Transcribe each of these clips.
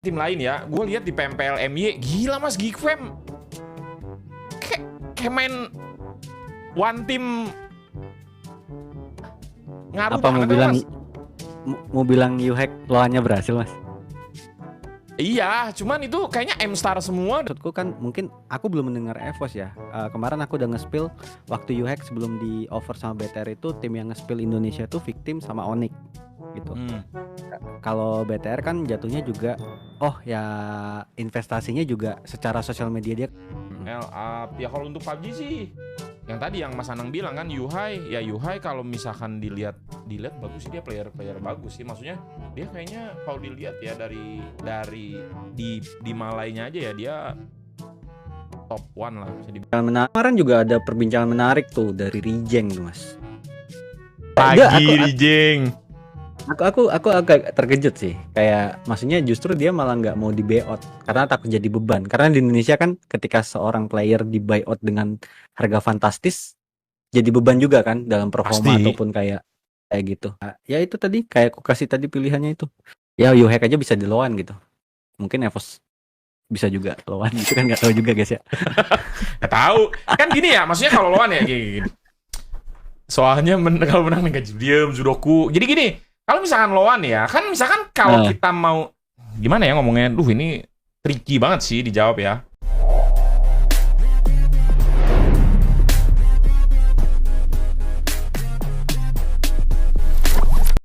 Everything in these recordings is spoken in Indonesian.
Tim lain ya, gue lihat di PMPL MY, gila mas Geekfam. Kayak main one team ngaruh Apa mau banget bilang mas. mau bilang U-Hack lawannya berhasil mas? Iya, cuman itu kayaknya M-Star semua. Maksudku kan mungkin aku belum mendengar EVOS ya. Kemarin aku udah nge-spill waktu U-Hack sebelum di offer sama BTR itu tim yang nge-spill Indonesia tuh Victim sama Onyx gitu. Kalau BTR kan jatuhnya juga ya investasinya juga secara sosial media dia. Ya kalau untuk PUBG sih yang tadi yang Mas Anang bilang kan Yuhai kalau misalkan dilihat bagus sih, dia player bagus sih, maksudnya dia kayaknya kalau dilihat ya dari di Malaynya aja ya dia top 1 lah bisa dibilang. Kemarin juga ada perbincangan menarik tuh dari Rijeng tuh mas. Rijeng. Aku agak terkejut sih, kayak maksudnya justru dia malah nggak mau di buyout karena takut jadi beban. Karena di Indonesia kan ketika seorang player di buyout dengan harga fantastis jadi beban juga kan dalam performa. Pasti. Ataupun kayak gitu. Ya itu tadi kayak aku kasih tadi pilihannya itu. Ya U-Hack aja bisa di lawan gitu. Mungkin EVOS bisa juga lawan gitu kan, nggak tahu juga guys ya. Nggak tahu. Kan gini ya, maksudnya kalau lawan ya gini. Soalnya kalau menang Mega Diem, Zudoku. Jadi gini, kalau misalkan lawan ya, kan misalkan kalau kita mau gimana ya ngomongnya, ini tricky banget sih dijawab ya.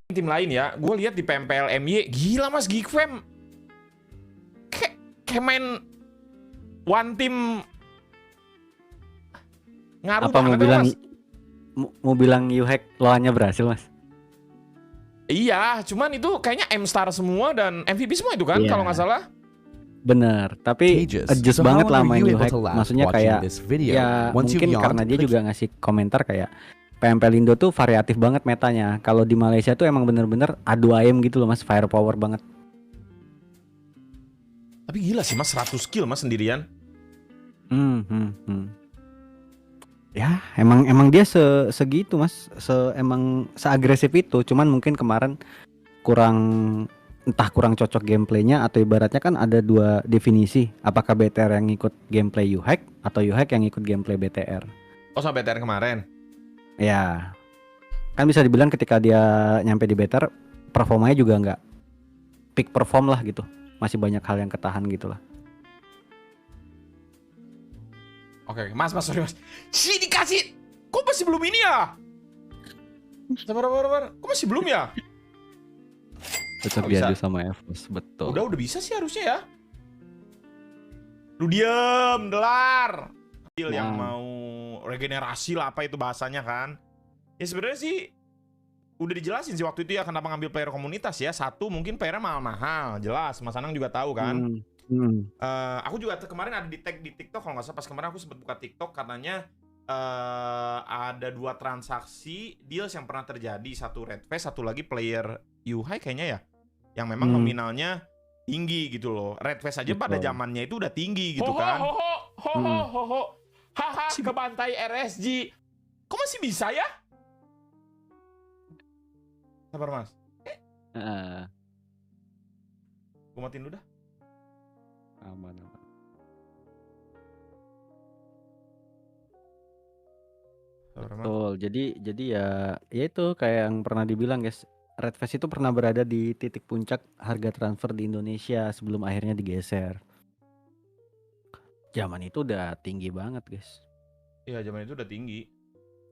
Tim lain ya, gue lihat di PMPL MY, gila mas Geekfam. Kayak main one team ngaruh apa banget mas. Mau bilang U-Hack lawannya berhasil mas? Iya, cuman itu kayaknya M-Star semua dan MVP semua itu kan, kalau nggak salah. Bener, tapi adjust banget lah main U-Hack. Maksudnya kayak ya mungkin karena dia juga ngasih komentar kayak PMPL Indo tuh variatif banget metanya. Kalau di Malaysia tuh emang bener-bener adu ayam gitu loh mas, firepower banget. Tapi gila sih mas, 100 kill mas sendirian. Ya emang dia segitu mas, emang seagresif itu. Cuman mungkin kemarin kurang cocok gameplaynya, atau ibaratnya kan ada dua definisi. Apakah BTR yang ikut gameplay U-Hack atau U-Hack yang ikut gameplay BTR? Oh sama BTR kemarin? Ya kan bisa dibilang ketika dia nyampe di BTR performanya juga nggak peak perform lah gitu. Masih banyak hal yang ketahan gitu lah. Oke, mas, sorry mas. Si dikasih, kok masih belum ini ya? Sabar. Kok masih belum ya? Tetap diadu sama EVOS, betul. Udah bisa sih harusnya ya. Lu diem, delar. Yang mau regenerasi lah, apa itu bahasanya kan? Ya sebenarnya sih udah dijelasin sih waktu itu ya kenapa ngambil player komunitas ya. Satu mungkin playernya mahal-mahal, jelas. Mas Anang juga tahu kan. Aku juga kemarin ada di tag di TikTok kalau nggak salah, pas kemarin aku sempat buka TikTok, katanya ada 2 transaksi deals yang pernah terjadi, satu Redfest, satu lagi player U-Hack kayaknya ya, yang memang nominalnya tinggi gitu loh. Redfest aja pada zamannya itu udah tinggi gitu kan. Haha, kebantai RSG. Kok masih bisa ya? Sabar mas. Gue matiin dulu dah. Aman. Betul. Jadi ya itu kayak yang pernah dibilang guys, Redfest itu pernah berada di titik puncak harga transfer di Indonesia sebelum akhirnya digeser. Zaman itu udah tinggi banget guys. Iya, zaman itu udah tinggi.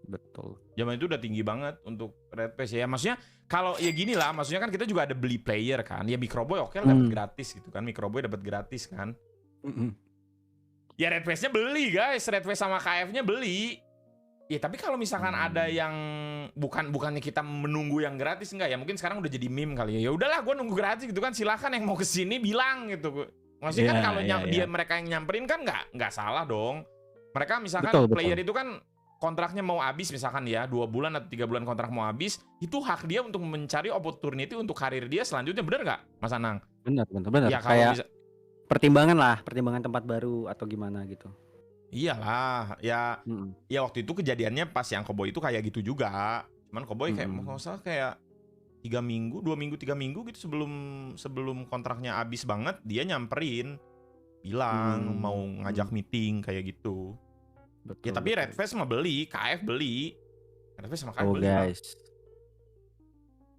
Betul. Zaman itu udah tinggi banget untuk Redfest ya. Maksudnya kalau ya gini lah, maksudnya kan kita juga ada beli player kan. Ya Microboy oke lah dapat gratis gitu kan. Microboy dapat gratis kan. Ya Redfest-nya beli guys, Redfest sama KF-nya beli. Ya tapi kalau misalkan ada yang bukannya kita menunggu yang gratis, enggak ya, mungkin sekarang udah jadi meme kali ya. Ya udahlah, gue nunggu gratis gitu kan, silakan yang mau kesini bilang gitu. Maksudnya kan kalau mereka yang nyamperin kan nggak salah dong. Mereka misalkan player itu kan kontraknya mau habis misalkan ya 2 bulan atau 3 bulan kontrak mau habis, itu hak dia untuk mencari opportunity untuk karir dia selanjutnya, bener nggak Mas Anang? Benar. Ya, kayak pertimbangan tempat baru atau gimana gitu. Iyalah, ya waktu itu kejadiannya pas yang Cowboy itu kayak gitu juga. Cuman Cowboy kayak nggak usah kayak 3 minggu, 2 minggu, 3 minggu gitu sebelum kontraknya habis banget, dia nyamperin, bilang mau ngajak meeting kayak gitu. Betul, Ya tapi betul. Redfest mah beli, KF beli. Redfest sama KF Oh beli bang. guys,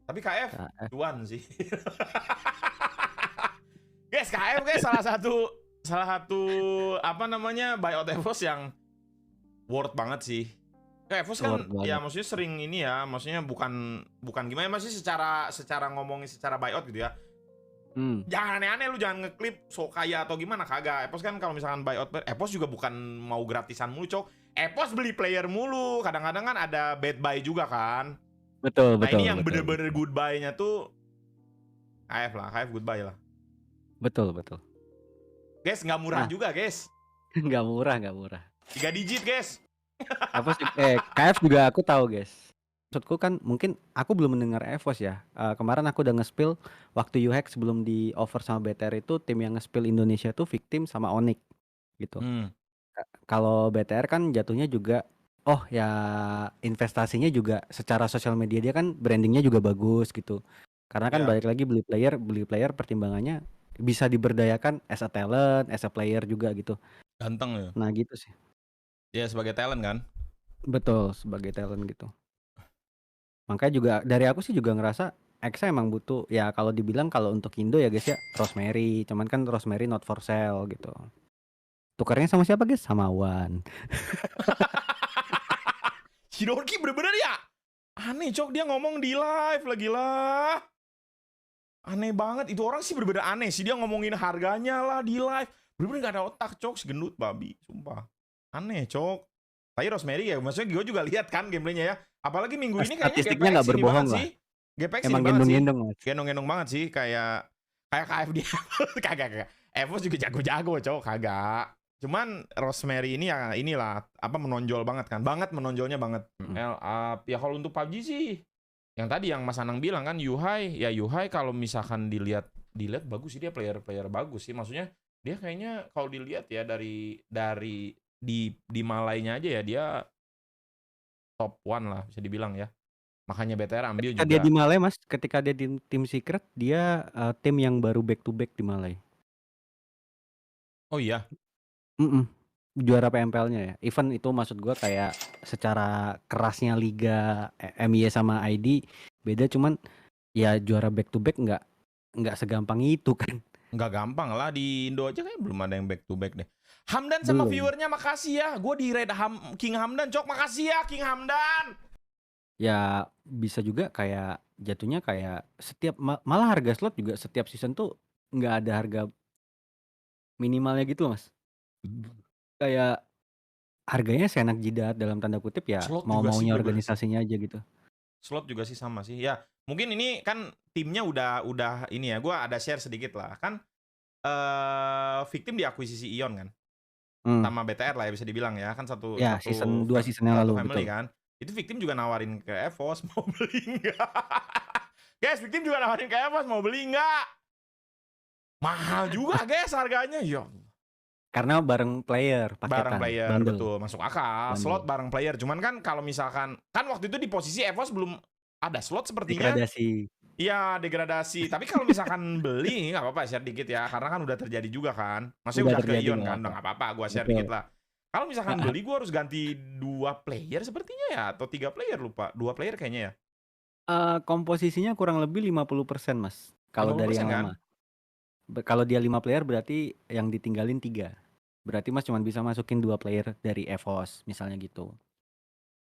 Tapi KF KF. cuan sih. Guys, KF guys salah satu apa namanya buyout EVOS yang worth banget sih. Kayak EVOS kan Worth ya banget. maksudnya sering ini ya, maksudnya bukan gimana, masih secara ngomongin secara buyout gitu ya. Jangan aneh-aneh, lu jangan ngeklip so kaya atau gimana, kagak. EVOS kan kalau misalkan buyout, EVOS juga bukan mau gratisan mulu, cok. EVOS beli player mulu, kadang-kadang kan ada bad buy juga kan. Betul, Nah ini betul, yang betul, bener-bener betul. goodbye-nya tuh KF lah, KF goodbye lah. Betul, betul. Guys, nggak murah Nah, juga guys. nggak murah, nggak murah. 3 digit guys. EVOS KF juga aku tahu guys. Maksudku kan mungkin aku belum mendengar EVOS ya. Kemarin aku udah nge-spill waktu UHack sebelum di offer sama BTR itu tim yang nge-spill Indonesia tuh Victim sama Onyx gitu. Kalau BTR kan jatuhnya juga ya investasinya juga secara sosial media dia kan brandingnya juga bagus gitu. Karena kan Ya, balik lagi beli player pertimbangannya bisa diberdayakan as a talent, as a player juga gitu. ganteng ya. Nah gitu sih. Ya sebagai talent kan. Betul, sebagai talent gitu. Makanya juga dari aku sih juga ngerasa Exa emang butuh ya, kalau dibilang kalau untuk Indo ya guys ya Rosemary, cuman kan Rosemary not for sale gitu. Tukarnya sama siapa guys? Sama Wan. Hidorki bener-bener ya. Aneh cok, dia ngomong di live lagi lah. Aneh banget, itu orang sih bener-bener aneh sih. Dia ngomongin harganya lah di live. Bener-bener gak ada otak cok, segendut babi. Sumpah. Aneh cok. Tapi Rosemary ya, maksudnya gue juga lihat kan gameplaynya ya. Apalagi minggu ini kayaknya Statistiknya GPX nggak ini banget berbohong lah. sih. GPX ini Emang banget sih. gendong-gendong mas. Gendong-gendong banget sih. Kayak KF dia. Kagak. Evos juga jago-jago cok, kagak. Cuman Rosemary ini ya inilah apa, menonjol banget kan. Banget menonjolnya banget. Ya kalau untuk PUBG sih yang tadi yang Mas Anang bilang kan, Yuhai kalau misalkan dilihat bagus sih, dia player bagus sih. Maksudnya dia kayaknya kalau dilihat ya dari di Malaynya aja ya, dia top one lah bisa dibilang ya. Makanya BTR ambil Ketika dia juga. di Malay mas, ketika dia di tim Secret, dia tim yang baru back to back di Malay. Oh iya. Juara PMPL-nya ya. Even itu maksud gua kayak secara kerasnya liga MY sama ID beda, cuman ya juara back to back nggak segampang itu kan. Nggak gampang lah, di Indo aja kayak belum ada yang back to back deh. Hamdan sama Belum. viewernya makasih ya. Gue di raid King Hamdan cok, makasih ya King Hamdan. Ya bisa juga kayak jatuhnya kayak setiap malah harga slot juga setiap season tuh nggak ada harga minimalnya gitu mas. Kayak harganya seenak jidat dalam tanda kutip ya, Slot juga sih mau-maunya bener-bener sih. organisasinya aja gitu. Slot juga sih sama sih. Ya, mungkin ini kan timnya udah ini ya. Gua ada share sedikit lah. Kan Victim diakuisisi Ion kan. Sama BTR lah ya bisa dibilang ya. Kan satu Ya season 2 season yang lalu family betul. kan. Itu Victim juga nawarin ke EVOS mau beli enggak? Guys, Victim juga nawarin ke EVOS mau beli enggak? Mahal juga guys harganya. Ya, Karena bareng player, paketan, bareng player, bundle. betul, masuk akal. Bundle. Slot bareng player. Cuman kan kalau misalkan kan waktu itu di posisi EVOS belum ada slot sepertinya. Degradasi. Iya, degradasi. Tapi kalau misalkan beli nggak apa-apa, share dikit ya, karena kan udah terjadi juga kan. Maksudnya udah ke terjadi, Ion nggak kan, udah apa. nggak apa-apa, gua share Betul. dikit lah. Kalau misalkan beli, gua harus ganti 2 player sepertinya ya, atau 3 player lupa. 2 player kayaknya ya. Komposisinya kurang lebih 50% mas. Kalau dari 50% yang kan? lama. Kalau dia 5 player berarti yang ditinggalin 3. Berarti mas cuma bisa masukin 2 player dari EVOS misalnya gitu.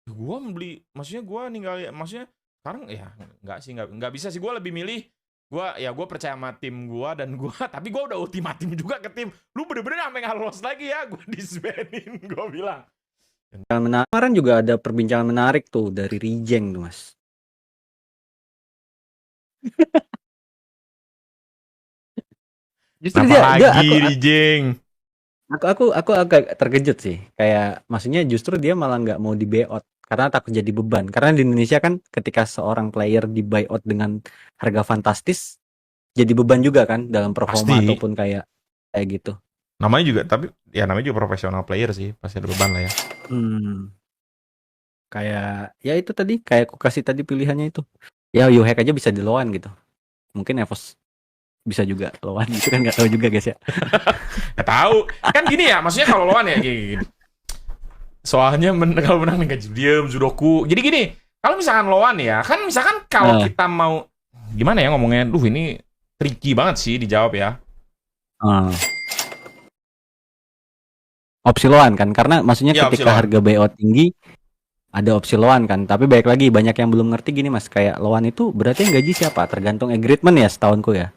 Gua beli, maksudnya gua ninggalin, maksudnya sekarang ya nggak sih, nggak bisa sih. Gua lebih milih, gua percaya sama tim gua dan gua tapi gua udah ultimatum juga ke tim. Lu bener-bener sampai nggak lolos lagi ya, gua disbanin, gua bilang. Kemarin juga ada perbincangan menarik tuh dari Rijeng tuh mas. Justru Rijeng. Aku agak terkejut sih. Kayak maksudnya justru dia malah nggak mau di buyout karena takut jadi beban. Karena di Indonesia kan ketika seorang player di buyout dengan harga fantastis jadi beban juga kan dalam performa. Pasti. Ataupun kayak gitu. Namanya juga, tapi ya namanya juga profesional player sih, pasti ada beban lah ya. Kayak ya itu tadi, kayak aku kasih tadi pilihannya itu. Ya Yuhek aja bisa di lawan gitu. Mungkin Evos bisa juga lawan gitu kan, nggak tahu juga guys ya. Nggak tahu. Kan gini ya, maksudnya kalau lawan ya gini. Soalnya kalau menang nih diem Sudoku. Jadi gini, kalau misalkan lawan ya, kan misalkan kalau kita mau gimana ya ngomongnya, ini tricky banget sih dijawab ya. Opsi lawan kan, karena maksudnya Ya, ketika harga buyout tinggi ada opsi lawan kan, tapi baik lagi banyak yang belum ngerti gini mas, kayak lawan itu berarti yang gaji siapa, tergantung agreement ya setahunku ya,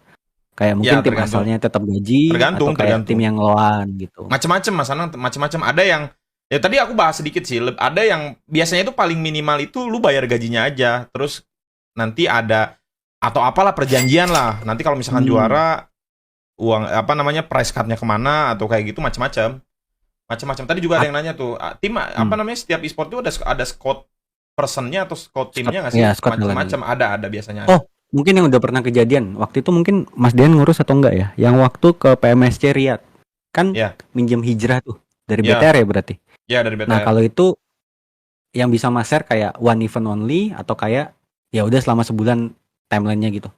kayak mungkin tim asalnya tetap gaji atau kayak tim yang lawan gitu, macam-macam mas, macam-macam. Ada yang ya tadi aku bahas sedikit sih, ada yang biasanya itu paling minimal itu lu bayar gajinya aja, terus nanti ada atau apalah perjanjian lah, nanti kalau misalkan juara uang apa namanya price card-nya kemana atau kayak gitu, macam-macam. Tadi juga ada yang nanya tuh, tim apa namanya, setiap e-sport itu ada squad personnya atau squad timnya nggak sih? Ya, macam-macam ada biasanya. Oh, mungkin yang udah pernah kejadian waktu itu, mungkin Mas Dian ngurus atau enggak ya? Yang waktu ke PMSC Riyadh kan minjem hijrah tuh dari BTR ya berarti? Ya dari BTR. Nah kalau itu yang bisa Mas share kayak one event only atau kayak ya udah selama sebulan timelinenya gitu?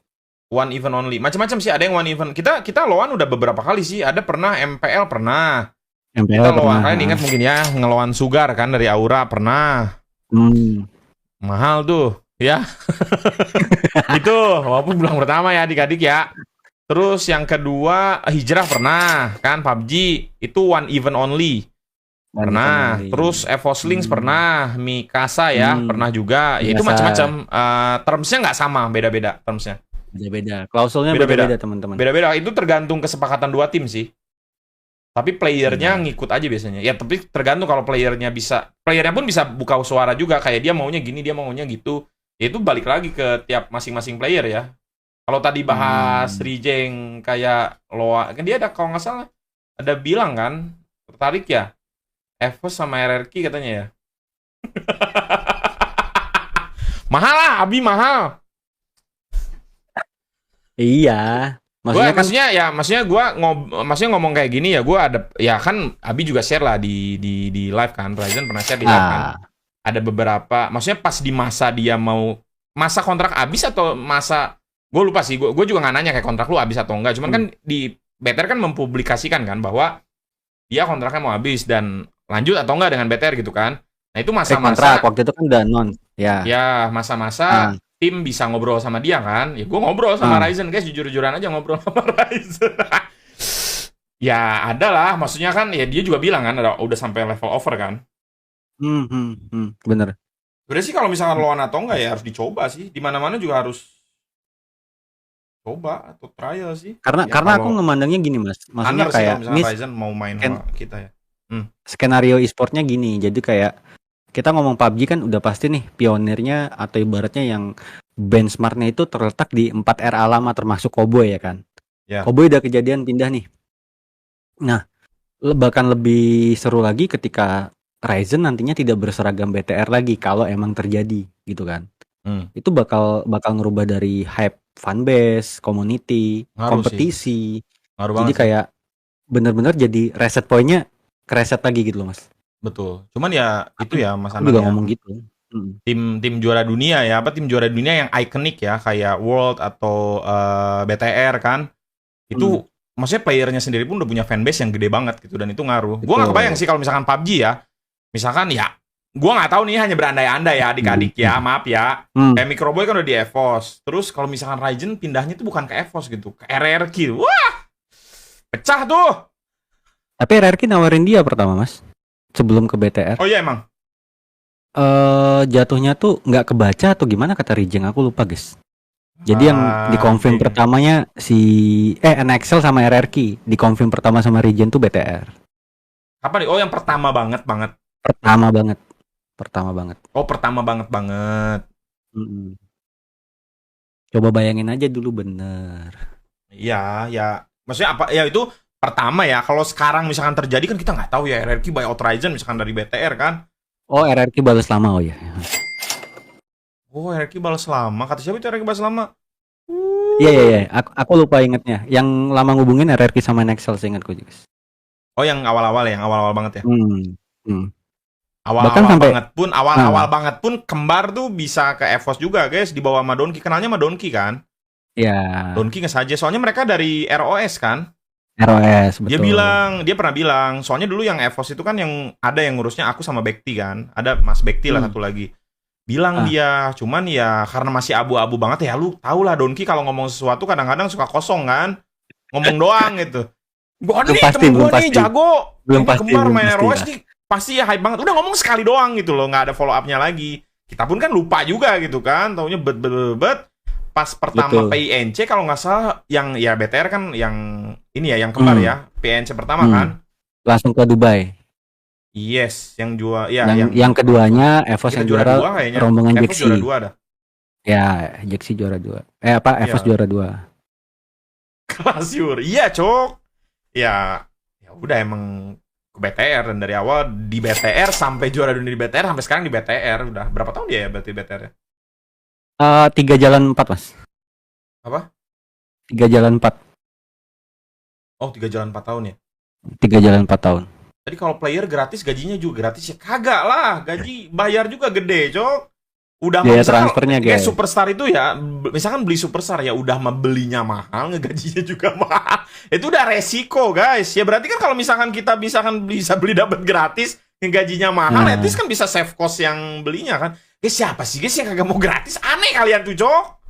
One event only, macam-macam sih. Ada yang one event. Kita lawan udah beberapa kali sih. Ada pernah MPL pernah. Kita lawan, kalian ingat mungkin ya, ngelawan Sugar kan dari Aura pernah. Mahal tuh, ya. Itu walaupun bulan pertama ya adik-adik ya. Terus yang kedua Hijrah pernah kan, PUBG itu one event only. Pernah. Terus Evos Links pernah, Mikasa ya, pernah juga. Ya, itu macam-macam. Termsnya nggak sama, beda-beda termsnya. Beda-beda. Klausulnya beda-beda teman-teman. Beda-beda. Itu tergantung kesepakatan dua tim sih. Tapi playernya ngikut aja biasanya. Ya tapi tergantung, kalau playernya pun bisa buka suara juga. Kayak dia maunya gini, dia maunya gitu. Ya itu balik lagi ke tiap masing-masing player ya. Kalau tadi bahas Rijeng kayak Loa, kan dia ada, kalau nggak salah, ada bilang kan, tertarik ya. Evos sama RRQ katanya ya. Mahal lah, Abi mahal. Iya. Maksudnya gue ngomong kayak gini ya, gue ada ya kan, Abi juga share lah di live kan, Ryzen pernah share di live kan. Ada beberapa, maksudnya pas di masa dia mau masa kontrak habis atau masa, gue lupa sih, gue juga nggak nanya kayak kontrak lu habis atau enggak, cuman kan di BTR kan mempublikasikan kan bahwa dia kontraknya mau habis dan lanjut atau enggak dengan BTR gitu kan. Nah itu masa-masa waktu itu kan udah non ya. Ya masa-masa tim bisa ngobrol sama dia kan. Ya gue ngobrol sama Ryzen guys, jujur-jujuran aja ngobrol sama Ryzen. Ya ada lah, maksudnya kan ya dia juga bilang kan udah sampai level offer kan. Bener. Berarti sih kalau misalkan lawan atau enggak ya harus dicoba sih. Di mana-mana juga harus coba atau trial sih. Karena aku ngemandangnya gini mas, maksudnya kayak ini Ryzen mau main sama kita ya. Skenario e-sportnya gini, jadi kayak kita ngomong PUBG kan udah pasti nih pionirnya atau ibaratnya yang benchmarknya itu terletak di 4 era lama termasuk Cowboy ya kan. Cowboy udah kejadian pindah nih. Nah, bahkan lebih seru lagi ketika Ryzen nantinya tidak berseragam BTR lagi kalau emang terjadi gitu kan. Itu bakal ngerubah dari hype fanbase, community, kompetisi. Jadi kayak bener-bener jadi reset poinnya kereset lagi gitu loh mas. Betul. Cuman ya itu ya Mas Anang juga ngomong gitu. Tim juara dunia ya, tim juara dunia yang ikonik ya, kayak World atau BTR kan. Itu maksudnya playernya sendiri pun udah punya fanbase yang gede banget gitu, dan itu ngaruh. Gue nggak kebayang sih kalau misalkan PUBG ya. Misalkan ya, gue nggak tahu nih, hanya berandai-andai ya adik-adik ya, maaf ya. Kayak Microboy kan udah di EVOS. Terus kalau misalkan Ryzen pindahnya tuh bukan ke EVOS gitu, ke RRQ. Wah! Pecah tuh. Tapi RRQ nawarin dia pertama mas, sebelum ke BTR. Oh iya emang? Jatuhnya tuh nggak kebaca atau gimana kata Rijeng, aku lupa guys. Jadi yang dikonfirm pertamanya si NXL sama RRQ, dikonfirm pertama sama Rijeng tuh BTR. Apa nih? Oh yang pertama banget. Pertama banget. Oh pertama banget. Coba bayangin aja dulu, bener. Iya, ya. Maksudnya apa? Ya itu pertama ya. Kalau sekarang misalkan terjadi kan kita nggak tahu ya, RRQ buyout Ryzen misalkan dari BTR kan. Oh RRQ balas lama, oh ya. Oh RRQ balas lama. Kata siapa itu RRQ balas lama? Iya. Aku lupa ingetnya. Yang lama ngubungin RRQ sama Nexel seingatku juga. Oh yang awal-awal banget ya. Bahkan Awal-awal sampai banget pun, awal-awal banget pun kembar tuh bisa ke EVOS juga guys, di bawah sama Donkey. Kenalnya sama Donkey kan? ya Donkey nge-suggest, soalnya mereka dari ROS kan? ROS Dia betul. bilang, dia pernah bilang, soalnya dulu yang EVOS itu kan yang ada yang ngurusnya aku sama Bekti kan, ada Mas Bekti lah Hmm. satu lagi. Bilang Ah. dia, cuman ya karena masih abu-abu banget ya, lu tau lah Donkey kalau ngomong sesuatu kadang-kadang suka kosong kan, ngomong doang gitu. Gua Belum nih pasti, temen belum gua nih pasti. jago, Belum ini pasti, kembar belum main pasti ROS lah. nih, pasti ya hype banget. Udah ngomong sekali doang gitu loh, nggak ada follow up-nya lagi. Kita pun kan lupa juga gitu kan, taunya bet. Pas pertama Betul. PINC kalau nggak salah yang ya BTR kan yang ini ya yang kembar ya PINC pertama kan. Langsung ke Dubai. Yes, yang juara ya yang keduanya EVOS kita yang juara juara dua kayaknya. rombongan EVOS Jeksi. juara 2 dah. Ya, Jeksi juara 2. EVOS Iya. juara 2. Klasyur. Iya, Cok. Ya udah emang ke BTR dan dari awal di BTR sampai juara dunia di BTR sampai sekarang di BTR udah berapa tahun dia ya berarti BTR ya? 3 jalan 4, Mas. Apa? 3 jalan 4. Oh, 3 jalan 4 tahun ya. 3 jalan 4 tahun. Jadi kalau player gratis gajinya juga gratis ya kagak lah, gaji bayar juga gede, Cok. Udah Biaya misalkan transfernya, kayak guys. superstar itu ya, misalkan beli superstar ya udah mah belinya mahal, ngegajinya juga mahal. Itu udah resiko, guys. Ya berarti kan kalau misalkan kita bisa beli dapat gratis, ngegajinya mahal, at least kan bisa save cost yang belinya kan. Siapa sih guys yang kagak mau gratis? Aneh kalian tuh, Cok.